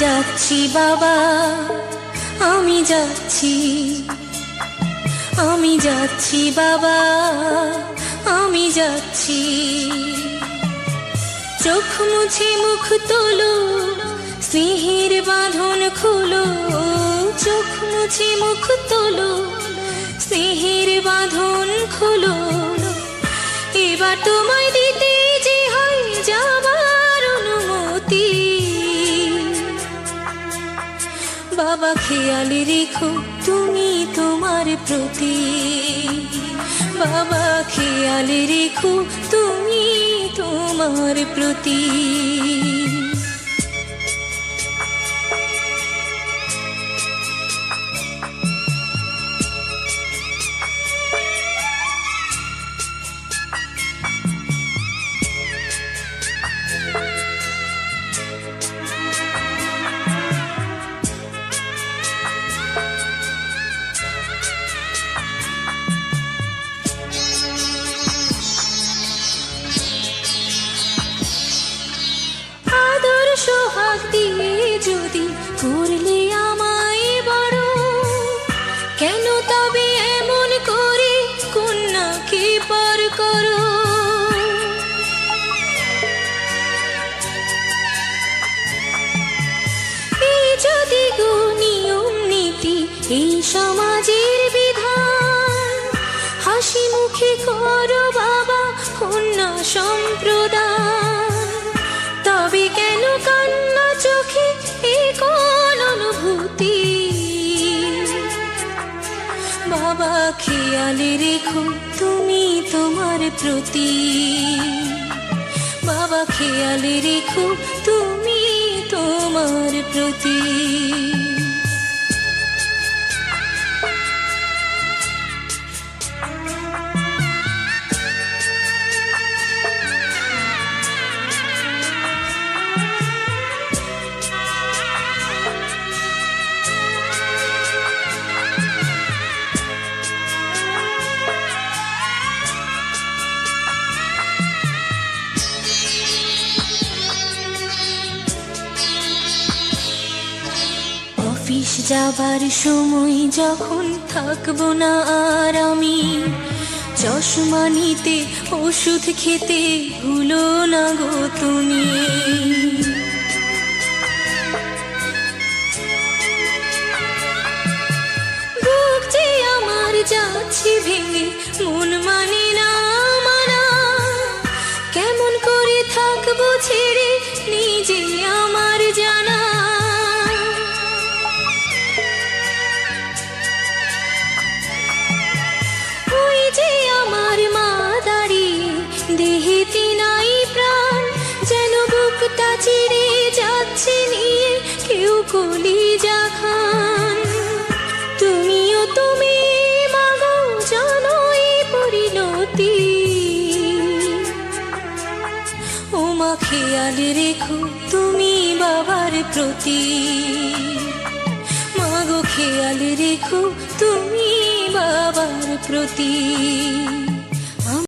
যাচ্ছি বাবা, আমি যাচ্ছি, আমি যাচ্ছি বাবা, আমি যাচ্ছি। চোখ মুছে মুখ তোলো, স্নেহের বাঁধন খুলো। চোখ মুছে মুখ তোলো, স্নেহের বাঁধন খুলো। এবার তোমায় দিতে যে হয় যাবার অনুমতি। বাবা খেয়াল রেখো তুমি তোমার প্রতি, বাবা খেয়াল রেখো তুমি তোমার প্রতি। সোহাগ দিয়ে যদি করলে আমায় বড়, কেন তবে এমন করে কন্যাকে পর করো? এই যদি গো নিয়ম নীতি, এই সমাজের বিধান, হাসি মুখে করো বাবা কন্যা সম্প্রদান। তবে কেন কান্না চোখে এই কোন অনুভূতি? বাবা খেয়াল রেখো তুমি তোমার প্রতি, বাবা খেয়াল রেখো তুমি তোমার প্রতি। অফিস যাবার সময় যখন থাকবো না আর আমি, চশমা নিতে ওষুধ খেতে ভুলো না গো তুমি। বুক যে আমার যাচ্ছে ভেঙে, মন মানে না মানা। কেমন করে থাকবো ছেড়ে নিজে আমার জানা। দেহেতে নাই প্রাণ, যেন বুকটা চিরে যাচ্ছে নিয়ে কেউ কলিজা খান। তুমিও তুমি মাগো জানো এই পরিণতি। ও মা খেয়াল রেখো তুমি বাবার প্রতি, মাগো খেয়াল রেখো তুমি বাবার প্রতি।